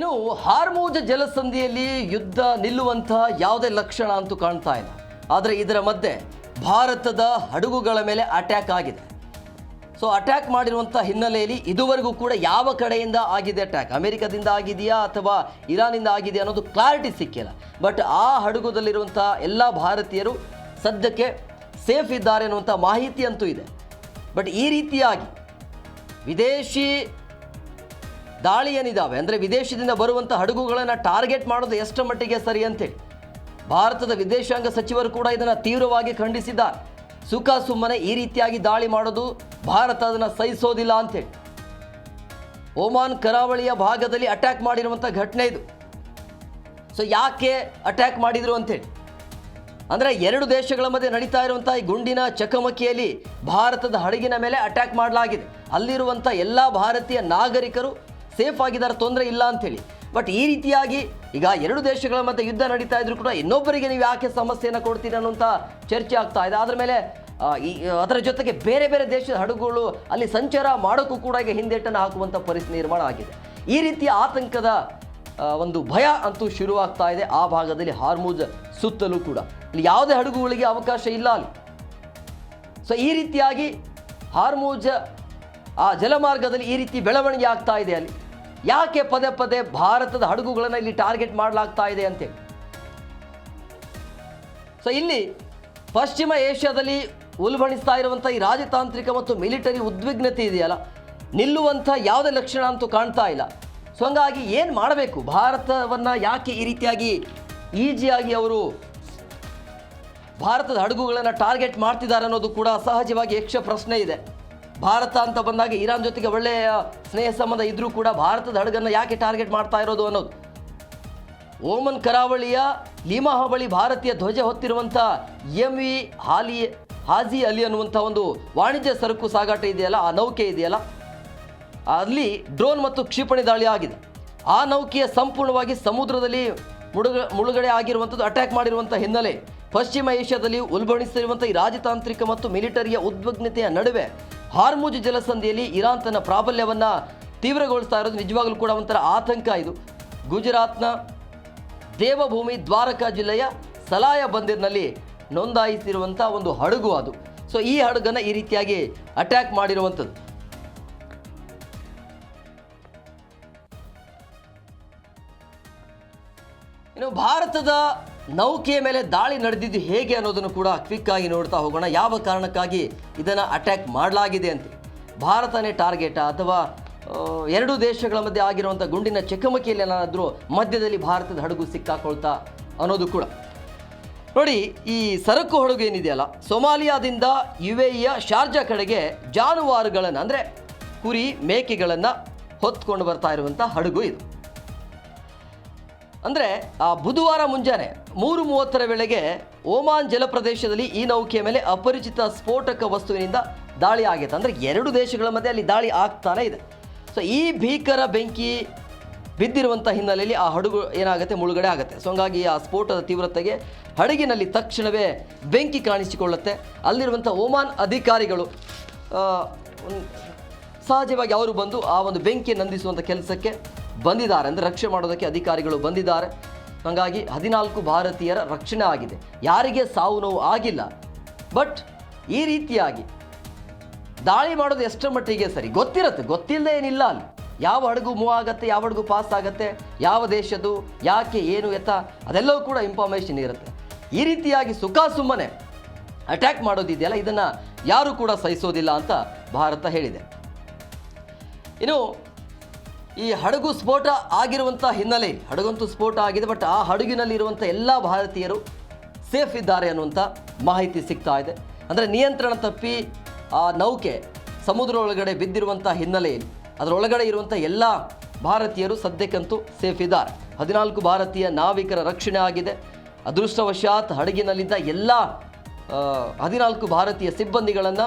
ಇನ್ನು ಹಾರ್ಮುಜ್ ಜಲಸಂಧಿಯಲ್ಲಿ ಯುದ್ಧ ನಿಲ್ಲುವಂತಹ ಯಾವುದೇ ಲಕ್ಷಣ ಅಂತೂ ಕಾಣ್ತಾ ಇಲ್ಲ. ಆದರೆ ಇದರ ಮಧ್ಯೆ ಭಾರತದ ಹಡಗುಗಳ ಮೇಲೆ ಅಟ್ಯಾಕ್ ಆಗಿದೆ. ಸೊ ಅಟ್ಯಾಕ್ ಮಾಡಿರುವಂಥ ಹಿನ್ನೆಲೆಯಲ್ಲಿ ಇದುವರೆಗೂ ಕೂಡ ಯಾವ ಕಡೆಯಿಂದ ಆಗಿದೆ ಅಟ್ಯಾಕ್, ಅಮೆರಿಕದಿಂದ ಆಗಿದೆಯಾ ಅಥವಾ ಇರಾನಿಂದ ಆಗಿದೆಯಾ ಅನ್ನೋದು ಕ್ಲಾರಿಟಿ ಸಿಕ್ಕಿಲ್ಲ. ಬಟ್ ಆ ಹಡಗುದಲ್ಲಿರುವಂಥ ಎಲ್ಲ ಭಾರತೀಯರು ಸದ್ಯಕ್ಕೆ ಸೇಫ್ ಇದ್ದಾರೆ ಅನ್ನುವಂಥ ಮಾಹಿತಿ ಅಂತೂ ಇದೆ. ಬಟ್ ಈ ರೀತಿಯಾಗಿ ವಿದೇಶಿ ದಾಳಿ ಏನಿದ್ದಾವೆ ಅಂದರೆ ವಿದೇಶದಿಂದ ಬರುವಂಥ ಹಡಗುಗಳನ್ನು ಟಾರ್ಗೆಟ್ ಮಾಡೋದು ಎಷ್ಟರ ಮಟ್ಟಿಗೆ ಸರಿ ಅಂತೇಳಿ ಭಾರತದ ವಿದೇಶಾಂಗ ಸಚಿವರು ಕೂಡ ಇದನ್ನು ತೀವ್ರವಾಗಿ ಖಂಡಿಸಿದ್ದಾರೆ. ಸುಖ ಸುಮ್ಮನೆ ಈ ರೀತಿಯಾಗಿ ದಾಳಿ ಮಾಡೋದು ಭಾರತ ಅದನ್ನು ಸಹಿಸೋದಿಲ್ಲ ಅಂತೇಳಿ ಒಮಾನ್ ಕರಾವಳಿಯ ಭಾಗದಲ್ಲಿ ಅಟ್ಯಾಕ್ ಮಾಡಿರುವಂಥ ಘಟನೆ ಇದು. ಸೊ ಯಾಕೆ ಅಟ್ಯಾಕ್ ಮಾಡಿದರು ಅಂತೇಳಿ ಅಂದರೆ ಎರಡು ದೇಶಗಳ ಮಧ್ಯೆ ನಡೀತಾ ಇರುವಂಥ ಈ ಗುಂಡಿನ ಚಕಮಕಿಯಲ್ಲಿ ಭಾರತದ ಹಡಗಿನ ಮೇಲೆ ಅಟ್ಯಾಕ್ ಮಾಡಲಾಗಿದೆ. ಅಲ್ಲಿರುವಂಥ ಎಲ್ಲ ಭಾರತೀಯ ನಾಗರಿಕರು ಸೇಫ್ ಆಗಿದ್ದಾರೆ, ತೊಂದರೆ ಇಲ್ಲ ಅಂಥೇಳಿ. ಬಟ್ ಈ ರೀತಿಯಾಗಿ ಈಗ ಎರಡು ದೇಶಗಳ ಮಧ್ಯೆ ಯುದ್ಧ ನಡೀತಾ ಇದ್ರು ಕೂಡ ಇನ್ನೊಬ್ಬರಿಗೆ ನೀವು ಯಾಕೆ ಸಮಸ್ಯೆಯನ್ನು ಕೊಡ್ತೀರಿ ಅನ್ನುವಂಥ ಚರ್ಚೆ ಆಗ್ತಾ ಇದೆ. ಅದರ ಮೇಲೆ ಅದರ ಜೊತೆಗೆ ಬೇರೆ ಬೇರೆ ದೇಶದ ಹಡಗುಗಳು ಅಲ್ಲಿ ಸಂಚಾರ ಮಾಡೋಕ್ಕೂ ಕೂಡ ಈಗ ಹಿಂದೇಟನ್ನು ಹಾಕುವಂಥ ಪರಿಸ್ಥಿತಿ ನಿರ್ಮಾಣ ಆಗಿದೆ. ಈ ರೀತಿಯ ಆತಂಕದ ಒಂದು ಭಯ ಅಂತೂ ಶುರುವಾಗ್ತಾ ಇದೆ ಆ ಭಾಗದಲ್ಲಿ, ಹಾರ್ಮುಜ್ ಸುತ್ತಲೂ ಕೂಡ ಇಲ್ಲಿ ಯಾವುದೇ ಹಡಗುಗಳಿಗೆ ಅವಕಾಶ ಇಲ್ಲ ಅಲ್ಲಿ. ಸೊ ಈ ರೀತಿಯಾಗಿ ಹಾರ್ಮುಜ್ ಆ ಜಲಮಾರ್ಗದಲ್ಲಿ ಈ ರೀತಿ ಬೆಳವಣಿಗೆ ಆಗ್ತಾ ಇದೆ. ಅಲ್ಲಿ ಯಾಕೆ ಪದೇ ಪದೇ ಭಾರತದ ಹಡಗುಗಳನ್ನು ಇಲ್ಲಿ ಟಾರ್ಗೆಟ್ ಮಾಡಲಾಗ್ತಾ ಇದೆ ಅಂತೇಳಿ. ಸೊ ಇಲ್ಲಿ ಪಶ್ಚಿಮ ಏಷ್ಯಾದಲ್ಲಿ ಉಲ್ಬಣಿಸ್ತಾ ಇರುವಂಥ ಈ ರಾಜತಾಂತ್ರಿಕ ಮತ್ತು ಮಿಲಿಟರಿ ಉದ್ವಿಗ್ನತೆ ಇದೆಯಲ್ಲ, ನಿಲ್ಲುವಂಥ ಯಾವುದೇ ಲಕ್ಷಣ ಅಂತೂ ಕಾಣ್ತಾ ಇಲ್ಲ. ಸೊ ಹಂಗಾಗಿ ಏನು ಮಾಡಬೇಕು, ಭಾರತವನ್ನು ಯಾಕೆ ಈ ರೀತಿಯಾಗಿ ಈಜಿಯಾಗಿ ಅವರು ಭಾರತದ ಹಡಗುಗಳನ್ನು ಟಾರ್ಗೆಟ್ ಮಾಡ್ತಿದ್ದಾರೆ ಅನ್ನೋದು ಕೂಡ ಸಹಜವಾಗಿ ಯಕ್ಷ ಪ್ರಶ್ನೆ ಇದೆ. ಭಾರತ ಅಂತ ಬಂದಾಗ ಇರಾನ್ ಜೊತೆಗೆ ಒಳ್ಳೆಯ ಸ್ನೇಹ ಸಂಬಂಧ ಇದ್ರೂ ಕೂಡ ಭಾರತದ ಹಡಗನ್ನು ಯಾಕೆ ಟಾರ್ಗೆಟ್ ಮಾಡ್ತಾ ಇರೋದು ಅನ್ನೋದು. ಓಮನ್ ಕರಾವಳಿಯ ಲಿಮಾಹ ಬಳಿ ಭಾರತೀಯ ಧ್ವಜ ಹೊತ್ತಿರುವಂಥ MV ಹಾಜಿ ಅಲಿ ಅನ್ನುವಂಥ ಒಂದು ವಾಣಿಜ್ಯ ಸರಕು ಸಾಗಾಟ ಇದೆಯಲ್ಲ, ಆ ನೌಕೆ ಇದೆಯಲ್ಲ, ಅಲ್ಲಿ ಡ್ರೋನ್ ಮತ್ತು ಕ್ಷಿಪಣಿ ದಾಳಿ ಆಗಿದೆ. ಆ ನೌಕೆಯ ಸಂಪೂರ್ಣವಾಗಿ ಸಮುದ್ರದಲ್ಲಿ ಮುಳುಗಡೆ ಆಗಿರುವಂಥದ್ದು, ಅಟ್ಯಾಕ್ ಮಾಡಿರುವಂಥ ಹಿನ್ನೆಲೆ ಪಶ್ಚಿಮ ಏಷ್ಯಾದಲ್ಲಿ ಉಲ್ಬಣಿಸಿರುವಂಥ ಈ ರಾಜತಾಂತ್ರಿಕ ಮತ್ತು ಮಿಲಿಟರಿಯ ಉದ್ವಿಗ್ನತೆಯ ನಡುವೆ ಹಾರ್ಮುಜ್ ಜಲಸಂಧಿಯಲ್ಲಿ ಇರಾನ್ ತನ್ನ ಪ್ರಾಬಲ್ಯವನ್ನು ತೀವ್ರಗೊಳಿಸ್ತಾ ಇರೋದು ನಿಜವಾಗಲೂ ಕೂಡ ಒಂಥರ ಆತಂಕ. ಇದು ಗುಜರಾತ್ನ ದೇವಭೂಮಿ ದ್ವಾರಕಾ ಜಿಲ್ಲೆಯ ಸಲಾಯ ಬಂದಿರ್ನಲ್ಲಿ ನೋಂದಾಯಿಸಿರುವಂಥ ಒಂದು ಹಡಗು ಅದು. ಸೊ ಈ ಹಡಗನ್ನು ಈ ರೀತಿಯಾಗಿ ಅಟ್ಯಾಕ್ ಮಾಡಿರುವಂಥದ್ದು. ಇನ್ನು ಭಾರತದ ನೌಕೆಯ ಮೇಲೆ ದಾಳಿ ನಡೆದಿದ್ದು ಹೇಗೆ ಅನ್ನೋದನ್ನು ಕೂಡ ಕ್ವಿಕ್ ಆಗಿ ನೋಡ್ತಾ ಹೋಗೋಣ. ಯಾವ ಕಾರಣಕ್ಕಾಗಿ ಇದನ್ನು ಅಟ್ಯಾಕ್ ಮಾಡಲಾಗಿದೆ ಅಂತ. ಭಾರತನೇ ಟಾರ್ಗೆಟಾ ಅಥವಾ ಎರಡು ದೇಶಗಳ ಮಧ್ಯೆ ಆಗಿರುವಂಥ ಗುಂಡಿನ ಚಕಮಕಿಯಲ್ಲಿ ಏನಾದರೂ ಮಧ್ಯದಲ್ಲಿ ಭಾರತದ ಹಡಗು ಸಿಕ್ಕಾಕೊಳ್ತಾ ಅನ್ನೋದು ಕೂಡ ನೋಡಿ. ಈ ಸರಕು ಹಡಗು ಏನಿದೆಯಲ್ಲ, ಸೊಮಾಲಿಯಾದಿಂದ UAEಯ ಶಾರ್ಜಾ ಕಡೆಗೆ ಜಾನುವಾರುಗಳನ್ನು ಅಂದರೆ ಕುರಿ ಮೇಕೆಗಳನ್ನು ಹೊತ್ಕೊಂಡು ಬರ್ತಾ ಇರುವಂಥ ಹಡಗು ಇದು. ಅಂದರೆ ಬುಧವಾರ ಮುಂಜಾನೆ 3:30 ವೇಳೆಗೆ ಓಮಾನ್ ಜಲಪ್ರದೇಶದಲ್ಲಿ ಈ ನೌಕೆಯ ಮೇಲೆ ಅಪರಿಚಿತ ಸ್ಫೋಟಕ ವಸ್ತುವಿನಿಂದ ದಾಳಿ ಆಗಿದೆ. ಅಂದರೆ ಎರಡು ದೇಶಗಳ ಮಧ್ಯೆ ಅಲ್ಲಿ ದಾಳಿ ಆಗ್ತಾನೆ ಇದೆ. ಸೊ ಈ ಭೀಕರ ಬೆಂಕಿ ಬಿದ್ದಿರುವಂಥ ಹಿನ್ನೆಲೆಯಲ್ಲಿ ಆ ಹಡಗು ಏನಾಗುತ್ತೆ, ಮುಳುಗಡೆ ಆಗುತ್ತೆ. ಸೊ ಹಂಗಾಗಿ ಆ ಸ್ಫೋಟದ ತೀವ್ರತೆಗೆ ಹಡಗಿನಲ್ಲಿ ತಕ್ಷಣವೇ ಬೆಂಕಿ ಕಾಣಿಸಿಕೊಳ್ಳುತ್ತೆ. ಅಲ್ಲಿರುವಂಥ ಓಮಾನ್ ಅಧಿಕಾರಿಗಳು ಸಹಜವಾಗಿ ಅವರು ಬಂದು ಆ ಒಂದು ಬೆಂಕಿ ನಂದಿಸುವಂಥ ಕೆಲಸಕ್ಕೆ ಬಂದಿದ್ದಾರೆ, ಅಂದರೆ ರಕ್ಷಣೆ ಮಾಡೋದಕ್ಕೆ ಅಧಿಕಾರಿಗಳು ಬಂದಿದ್ದಾರೆ. ಹಾಗಾಗಿ 14 ಭಾರತೀಯರ ರಕ್ಷಣೆ ಆಗಿದೆ, ಯಾರಿಗೆ ಸಾವು ನೋವು ಆಗಿಲ್ಲ. ಬಟ್ ಈ ರೀತಿಯಾಗಿ ದಾಳಿ ಮಾಡೋದು ಎಷ್ಟರ ಮಟ್ಟಿಗೆ ಸರಿ ಗೊತ್ತಿರುತ್ತೆ, ಗೊತ್ತಿಲ್ಲದೆ ಏನಿಲ್ಲ. ಅಲ್ಲಿ ಯಾವ ಹಡಗು ಮೂವ್ ಆಗುತ್ತೆ, ಯಾವ ಹಡಗು ಪಾಸ್ ಆಗುತ್ತೆ, ಯಾವ ದೇಶದ್ದು, ಯಾಕೆ, ಏನು ಎತ್ತ, ಅದೆಲ್ಲವೂ ಕೂಡ ಇನ್ಫಾರ್ಮೇಷನ್ ಇರುತ್ತೆ. ಈ ರೀತಿಯಾಗಿ ಸುಖ ಸುಮ್ಮನೆ ಅಟ್ಯಾಕ್ ಮಾಡೋದಿದೆಯಲ್ಲ, ಇದನ್ನು ಯಾರೂ ಕೂಡ ಸಹಿಸೋದಿಲ್ಲ ಅಂತ ಭಾರತ ಹೇಳಿದೆ. ಇನ್ನು ಈ ಹಡಗು ಸ್ಫೋಟ ಆಗಿರುವಂಥ ಹಿನ್ನೆಲೆ, ಹಡಗಂತೂ ಸ್ಫೋಟ ಆಗಿದೆ, ಬಟ್ ಆ ಹಡಗಿನಲ್ಲಿರುವಂಥ ಎಲ್ಲ ಭಾರತೀಯರು ಸೇಫ್ ಇದ್ದಾರೆ ಅನ್ನುವಂಥ ಮಾಹಿತಿ ಸಿಗ್ತಾ ಇದೆ. ಅಂದರೆ ನಿಯಂತ್ರಣ ತಪ್ಪಿ ಆ ನೌಕೆ ಸಮುದ್ರ ಒಳಗಡೆ ಬಿದ್ದಿರುವಂಥ ಹಿನ್ನೆಲೆಯಲ್ಲಿ ಅದರೊಳಗಡೆ ಇರುವಂಥ ಎಲ್ಲ ಭಾರತೀಯರು ಸದ್ಯಕ್ಕಂತೂ ಸೇಫ್ ಇದ್ದಾರೆ. 14 ಭಾರತೀಯ ನಾವಿಕರ ರಕ್ಷಣೆ ಆಗಿದೆ. ಅದೃಷ್ಟವಶಾತ್ ಹಡಗಿನಲ್ಲಿದ್ದ ಎಲ್ಲ 14 ಭಾರತೀಯ ಸಿಬ್ಬಂದಿಗಳನ್ನು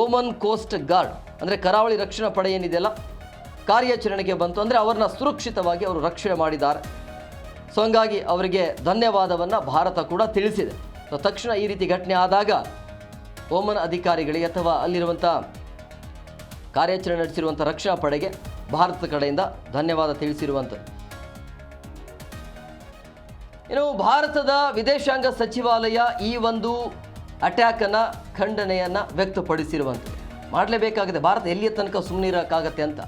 ಓಮನ್ ಕೋಸ್ಟ್ ಗಾರ್ಡ್ ಅಂದರೆ ಕರಾವಳಿ ರಕ್ಷಣಾ ಪಡೆ ಏನಿದೆಯಲ್ಲ ಕಾರ್ಯಾಚರಣೆಗೆ ಬಂತು. ಅಂದರೆ ಅವರನ್ನ ಸುರಕ್ಷಿತವಾಗಿ ಅವರು ರಕ್ಷಣೆ ಮಾಡಿದ್ದಾರೆ. ಸೊ ಹಂಗಾಗಿ ಅವರಿಗೆ ಧನ್ಯವಾದವನ್ನು ಭಾರತ ಕೂಡ ತಿಳಿಸಿದೆ. ಸೊ ತಕ್ಷಣ ಈ ರೀತಿ ಘಟನೆ ಆದಾಗ ಓಮನ್ ಅಧಿಕಾರಿಗಳಿಗೆ ಅಥವಾ ಅಲ್ಲಿರುವಂಥ ಕಾರ್ಯಾಚರಣೆ ನಡೆಸಿರುವಂಥ ರಕ್ಷಣಾ ಪಡೆಗೆ ಭಾರತದ ಕಡೆಯಿಂದ ಧನ್ಯವಾದ ತಿಳಿಸಿರುವಂಥದ್ದು. ಇನ್ನು ಭಾರತದ ವಿದೇಶಾಂಗ ಸಚಿವಾಲಯ ಈ ಒಂದು ಅಟ್ಯಾಕನ್ನು ಖಂಡನೆಯನ್ನು ವ್ಯಕ್ತಪಡಿಸಿರುವಂಥದ್ದು. ಮಾಡಲೇಬೇಕಾಗಿದೆ, ಭಾರತ ಎಲ್ಲಿಯ ತನಕ ಸುಮ್ಮನೆ ಇರೋಕ್ಕಾಗತ್ತೆ ಅಂತ.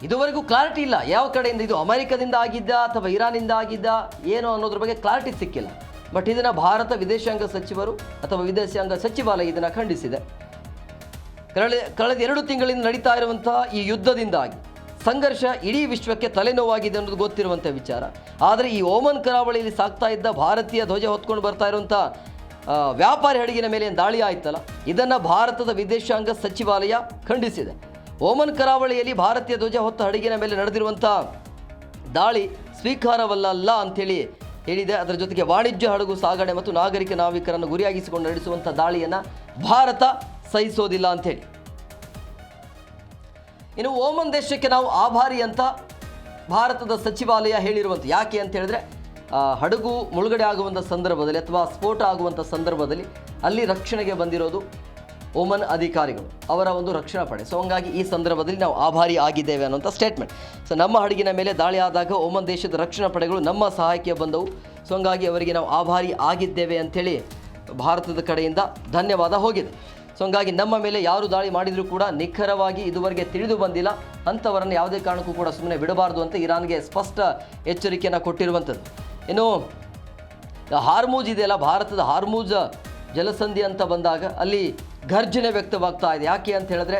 ಇದುವರೆಗೂ ಕ್ಲಾರಿಟಿ ಇಲ್ಲ ಯಾವ ಕಡೆಯಿಂದ ಇದು ಅಮೆರಿಕದಿಂದ ಆಗಿದ್ದ ಅಥವಾ ಇರಾನಿಂದ ಆಗಿದ್ದ ಏನು ಅನ್ನೋದ್ರ ಬಗ್ಗೆ ಕ್ಲಾರಿಟಿ ಸಿಕ್ಕಿಲ್ಲ. ಬಟ್ ಇದನ್ನು ಭಾರತ ವಿದೇಶಾಂಗ ಸಚಿವರು ಅಥವಾ ವಿದೇಶಾಂಗ ಸಚಿವಾಲಯ ಇದನ್ನು ಖಂಡಿಸಿದೆ. ಕಳೆದ 2 ತಿಂಗಳಿಂದ ನಡೀತಾ ಇರುವಂಥ ಈ ಯುದ್ಧದಿಂದಾಗಿ ಸಂಘರ್ಷ ಇಡೀ ವಿಶ್ವಕ್ಕೆ ತಲೆನೋವಾಗಿದೆ ಅನ್ನೋದು ಗೊತ್ತಿರುವಂಥ ವಿಚಾರ. ಆದರೆ ಈ ಓಮನ್ ಕರಾವಳಿಯಲ್ಲಿ ಸಾಗ್ತಾ ಇದ್ದ ಭಾರತೀಯ ಧ್ವಜ ಹೊತ್ಕೊಂಡು ಬರ್ತಾ ಇರುವಂಥ ವ್ಯಾಪಾರಿ ಹಡಗಿನ ಮೇಲೆ ದಾಳಿ ಆಯ್ತಲ್ಲ, ಇದನ್ನು ಭಾರತದ ವಿದೇಶಾಂಗ ಸಚಿವಾಲಯ ಖಂಡಿಸಿದೆ. ಓಮನ್ ಕರಾವಳಿಯಲ್ಲಿ ಭಾರತೀಯ ಧ್ವಜ ಹೊತ್ತ ಹಡಗಿನ ಮೇಲೆ ನಡೆದಿರುವಂಥ ದಾಳಿ ಸ್ವೀಕಾರವಲ್ಲ ಅಂಥೇಳಿ ಹೇಳಿದೆ. ಅದರ ಜೊತೆಗೆ ವಾಣಿಜ್ಯ ಹಡಗು ಸಾಗಣೆ ಮತ್ತು ನಾಗರಿಕ ನಾವಿಕರನ್ನು ಗುರಿಯಾಗಿಸಿಕೊಂಡು ನಡೆಸುವಂಥ ದಾಳಿಯನ್ನು ಭಾರತ ಸಹಿಸೋದಿಲ್ಲ ಅಂಥೇಳಿ. ಇನ್ನು ಓಮನ್ ದೇಶಕ್ಕೆ ನಾವು ಆಭಾರಿ ಅಂತ ಭಾರತದ ಸಚಿವಾಲಯ ಹೇಳಿರುವಂಥ ಯಾಕೆ ಅಂತ ಹೇಳಿದ್ರೆ ಹಡಗು ಮುಳುಗಡೆ ಆಗುವಂಥ ಸಂದರ್ಭದಲ್ಲಿ ಅಥವಾ ಸ್ಫೋಟ ಆಗುವಂಥ ಸಂದರ್ಭದಲ್ಲಿ ಅಲ್ಲಿ ರಕ್ಷಣೆಗೆ ಬಂದಿರೋದು ಓಮನ್ ಅಧಿಕಾರಿಗಳು, ಅವರ ಒಂದು ರಕ್ಷಣಾ ಪಡೆ. ಸೊ ಹಂಗಾಗಿ ಈ ಸಂದರ್ಭದಲ್ಲಿ ನಾವು ಆಭಾರಿ ಆಗಿದ್ದೇವೆ ಅನ್ನೋಂಥ ಸ್ಟೇಟ್ಮೆಂಟ್. ಸೊ ನಮ್ಮ ಹಡಗಿನ ಮೇಲೆ ದಾಳಿ ಆದಾಗ ಓಮನ್ ದೇಶದ ರಕ್ಷಣಾ ಪಡೆಗಳು ನಮ್ಮ ಸಹಾಯಕ್ಕೆ ಬಂದವು. ಸೊ ಹಂಗಾಗಿ ಅವರಿಗೆ ನಾವು ಆಭಾರಿ ಆಗಿದ್ದೇವೆ ಅಂಥೇಳಿ ಭಾರತದ ಕಡೆಯಿಂದ ಧನ್ಯವಾದ ಹೋಗಿದೆ. ಸೊ ಹಂಗಾಗಿ ನಮ್ಮ ಮೇಲೆ ಯಾರು ದಾಳಿ ಮಾಡಿದರೂ ಕೂಡ ನಿಖರವಾಗಿ ಇದುವರೆಗೆ ತಿಳಿದು ಬಂದಿಲ್ಲ, ಅಂಥವರನ್ನು ಯಾವುದೇ ಕಾರಣಕ್ಕೂ ಕೂಡ ಸುಮ್ಮನೆ ಬಿಡಬಾರ್ದು ಅಂತ ಇರಾನ್ಗೆ ಸ್ಪಷ್ಟ ಎಚ್ಚರಿಕೆಯನ್ನು ಕೊಟ್ಟಿರುವಂಥದ್ದು. ಇನ್ನು ಹಾರ್ಮೂಜ್ ಇದೆಯಲ್ಲ, ಭಾರತದ ಹಾರ್ಮೂಜ್ ಜಲಸಂಧಿ ಅಂತ ಬಂದಾಗ ಅಲ್ಲಿ ಘರ್ಜನೆ ವ್ಯಕ್ತವಾಗ್ತಾ ಇದೆ. ಯಾಕೆ ಅಂತ ಹೇಳಿದ್ರೆ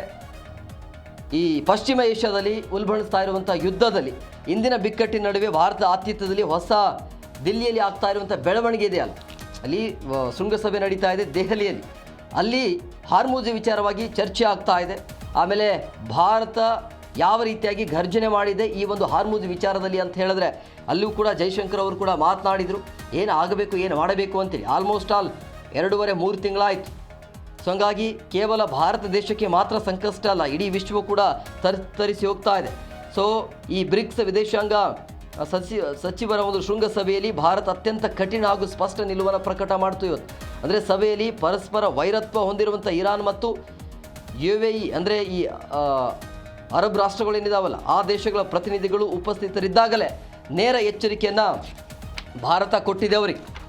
ಈ ಪಶ್ಚಿಮ ಏಷ್ಯಾದಲ್ಲಿ ಉಲ್ಬಣಿಸ್ತಾ ಇರುವಂಥ ಯುದ್ಧದಲ್ಲಿ ಇಂದಿನ ಬಿಕ್ಕಟ್ಟಿನ ನಡುವೆ ಭಾರತ ಆತಿಥ್ಯದಲ್ಲಿ ಹೊಸ ದಿಲ್ಲಿಯಲ್ಲಿ ಆಗ್ತಾ ಇರುವಂಥ ಬೆಳವಣಿಗೆ ಇದೆಯಲ್ಲ, ಅಲ್ಲಿ ಶೃಂಗಸಭೆ ನಡೀತಾ ಇದೆ ದೆಹಲಿಯಲ್ಲಿ, ಅಲ್ಲಿ ಹಾರ್ಮೂಜ್ ವಿಚಾರವಾಗಿ ಚರ್ಚೆ ಆಗ್ತಾ ಇದೆ. ಆಮೇಲೆ ಭಾರತ ಯಾವ ರೀತಿಯಾಗಿ ಘರ್ಜನೆ ಮಾಡಿದೆ ಈ ಒಂದು ಹಾರ್ಮೂಜ್ ವಿಚಾರದಲ್ಲಿ ಅಂತ ಹೇಳಿದ್ರೆ ಅಲ್ಲೂ ಕೂಡ ಜೈಶಂಕರ್ ಅವರು ಕೂಡ ಮಾತನಾಡಿದರು, ಏನು ಆಗಬೇಕು ಏನು ಮಾಡಬೇಕು ಅಂತೇಳಿ. Almost all 2.5-3 ತಿಂಗಳಾಯಿತು. ಸೊ ಹಂಗಾಗಿ ಕೇವಲ ಭಾರತ ದೇಶಕ್ಕೆ ಮಾತ್ರ ಸಂಕಷ್ಟ ಅಲ್ಲ, ಇಡೀ ವಿಶ್ವ ಕೂಡ ತರಿಸಿ ಹೋಗ್ತಾ ಇದೆ. ಸೊ ಈ ಬ್ರಿಕ್ಸ್ ವಿದೇಶಾಂಗ ಸಚಿವರ ಒಂದು ಶೃಂಗಸಭೆಯಲ್ಲಿ ಭಾರತ ಅತ್ಯಂತ ಕಠಿಣ ಹಾಗೂ ಸ್ಪಷ್ಟ ನಿಲುವನ್ನು ಪ್ರಕಟ ಮಾಡ್ತು ಇವತ್ತು. ಅಂದರೆ ಸಭೆಯಲ್ಲಿ ಪರಸ್ಪರ ವೈರತ್ವ ಹೊಂದಿರುವಂಥ ಇರಾನ್ ಮತ್ತು UAE ಅಂದರೆ ಈ ಅರಬ್ ರಾಷ್ಟ್ರಗಳೇನಿದಾವಲ್ಲ ಆ ದೇಶಗಳ ಪ್ರತಿನಿಧಿಗಳು ಉಪಸ್ಥಿತರಿದ್ದಾಗಲೇ ನೇರ ಎಚ್ಚರಿಕೆಯನ್ನು ಭಾರತ ಕೊಟ್ಟಿದೆ ಅವರಿಗೆ.